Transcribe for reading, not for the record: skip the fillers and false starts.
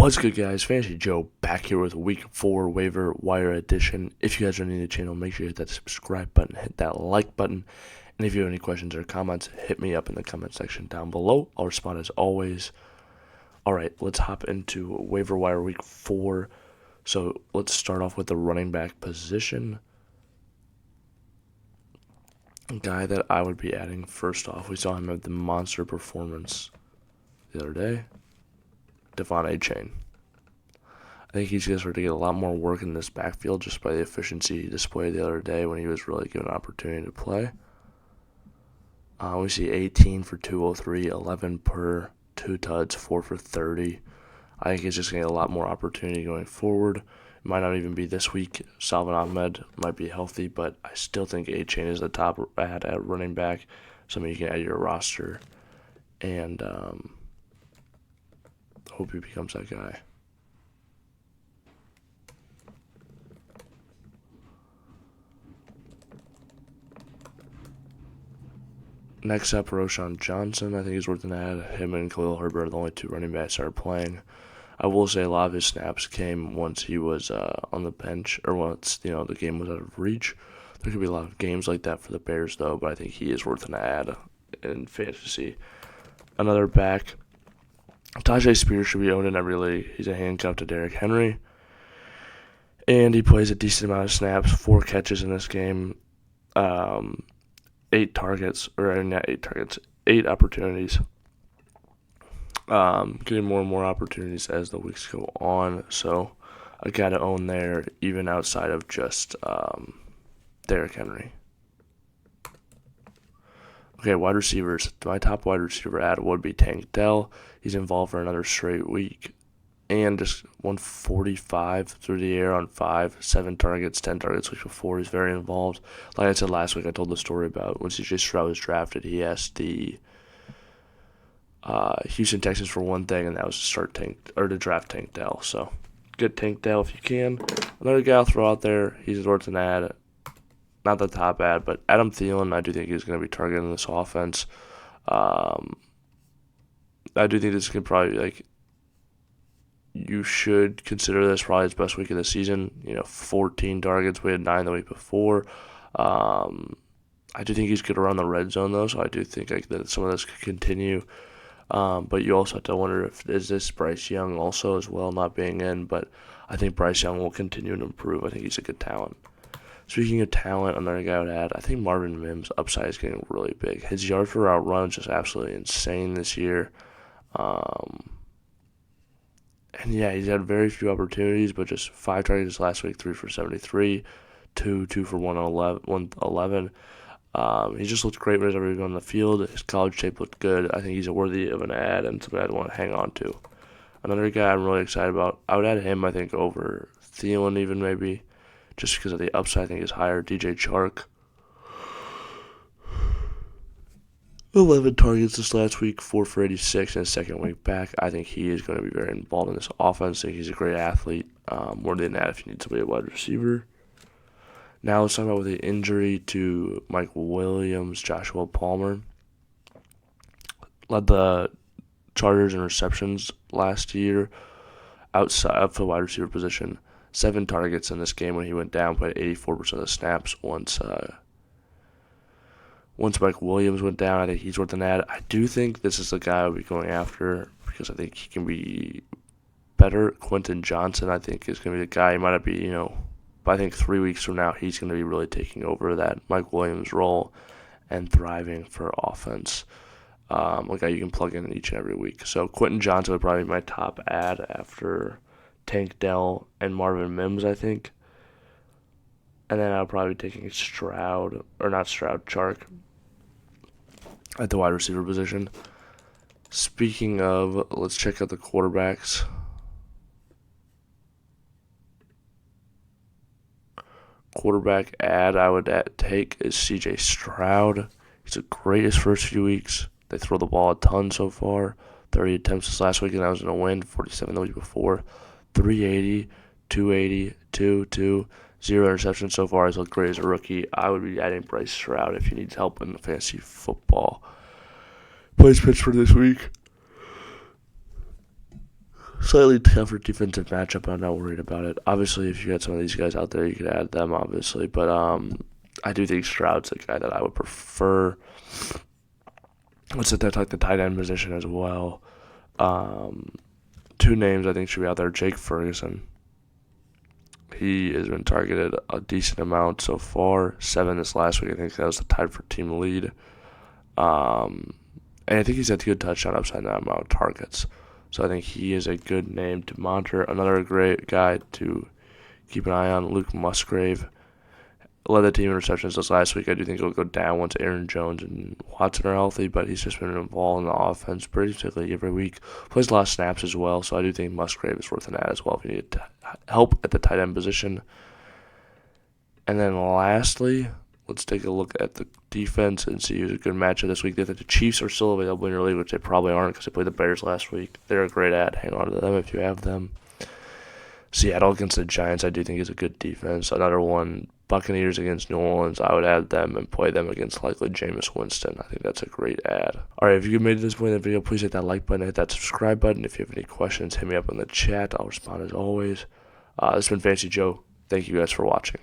What's good, guys? Fantasy Joe back here with Week 4 Waiver Wire Edition. If you guys are new to the channel, make sure you hit that subscribe button, hit that like button, and if you have any questions or comments, hit me up in the comment section down below. I'll respond as always. Alright, let's hop into Waiver Wire Week 4. So let's start off with the running back position. A guy that I would be adding first off, we saw him have the monster performance the other day. Devon A-Chain. I think he's going to start to get a lot more work in this backfield just by the efficiency he displayed the other day when he was really given an opportunity to play. We see 18 for 203, 11 per 2 tuds, 4 for 30. I think he's just going to get a lot more opportunity going forward. It might not even be this week. Salvin Ahmed might be healthy, but I still think A-Chain is the top ad at running back. Somebody you can add to your roster. And hope he becomes that guy. Next up, Roschon Johnson. I think he's worth an ad. Him and Khalil Herbert are the only two running backs that are playing. I will say a lot of his snaps came once he was on the bench, or once the game was out of reach. There could be a lot of games like that for the Bears, though, but I think he is worth an ad in fantasy. Another back, Tajay Spears should be owned in every league. He's a handcuff to Derrick Henry, and he plays a decent amount of snaps. 4 catches in this game, 8 targets, or not 8 targets, 8 opportunities. Getting more and more opportunities as the weeks go on. So a guy to own there, even outside of just Derrick Henry. Okay, wide receivers. My top wide receiver ad would be Tank Dell. He's involved for another straight week. And just 145 through the air on 7 targets, 10 targets week before. He's very involved. Like I said last week, I told the story about when CJ Stroud was drafted. He asked the Houston Texans for one thing, and that was to draft Tank Dell. So get Tank Dell if you can. Another guy I'll throw out there. He's worth an ad. Not the top ad, but Adam Thielen, I do think he's going to be targeting this offense. I do think this could probably, you should consider this probably his best week of the season. 14 targets. We had 9 the week before. I do think he's good around the red zone, though, so I do think that some of this could continue. But you also have to wonder is this Bryce Young also as well not being in, but I think Bryce Young will continue to improve. I think he's a good talent. Speaking of talent, another guy I would add, I think Marvin Mims' upside is getting really big. His yards per route run is just absolutely insane this year. And yeah, he's had very few opportunities, but just 5 targets last week, 3 for 73, 2 for 111. He just looked great whenever he was on the field. His college tape looked good. I think he's worthy of an ad and something I'd want to hang on to. Another guy I'm really excited about, I would add him, I think, over Thielen even maybe, just because of the upside I think is higher. DJ Chark. 11 targets this last week, 4 for 86 in his second week back. I think he is going to be very involved in this offense. I think he's a great athlete. More than that if you need somebody at wide receiver. Now let's talk about the injury to Mike Williams, Joshua Palmer. Led the Chargers in receptions last year outside of the wide receiver position. 7 targets in this game when he went down, played 84% of the snaps once Mike Williams went down. I think he's worth an ad. I do think this is the guy I'll be going after because I think he can be better. Quentin Johnson, I think, is going to be the guy. He might not be, but I think 3 weeks from now, he's going to be really taking over that Mike Williams role and thriving for offense. A guy you can plug in each and every week. So Quentin Johnson would probably be my top ad after Tank Dell and Marvin Mims, I think. And then I'll probably be taking Chark at the wide receiver position. Speaking of, let's check out the quarterbacks. Quarterback ad I would take is CJ Stroud. He's great his first few weeks. They throw the ball a ton so far. 30 attempts this last week, and that was in a win. 47 the week before. 380, 280, 2, 0 interceptions so far. He's looked great as a rookie. I would be adding Bryce Stroud if he needs help in fantasy football. Plays Pittsburgh this week. slightly tougher defensive matchup, but I'm not worried about it. Obviously, if you got some of these guys out there, you could add them, obviously. But I do think Stroud's the guy that I would prefer. Let's sit there like the tight end position as well. Two names I think should be out there. Jake Ferguson. He has been targeted a decent amount so far. 7 this last week. I think that was the tied for team lead. And I think he's had good touchdown upside down amount of targets. So I think he is a good name to monitor. Another great guy to keep an eye on, Luke Musgrave. Led the team in receptions this last week. I do think he'll go down once Aaron Jones and Watson are healthy, but he's just been involved in the offense basically every week. Plays a lot of snaps as well, so I do think Musgrave is worth an ad as well if you need help at the tight end position. And then lastly, let's take a look at the defense and see who's a good matchup this week. The Chiefs are still available in your league, which they probably aren't because they played the Bears last week. They're a great ad. Hang on to them if you have them. Seattle against the Giants, I do think is a good defense. Another one, Buccaneers against New Orleans, I would add them and play them against likely Jameis Winston. I think that's a great ad. All right, if you made it to this point in the video, please hit that like button, hit that subscribe button. If you have any questions, hit me up in the chat. I'll respond as always. This has been Fantasy Joe. Thank you guys for watching.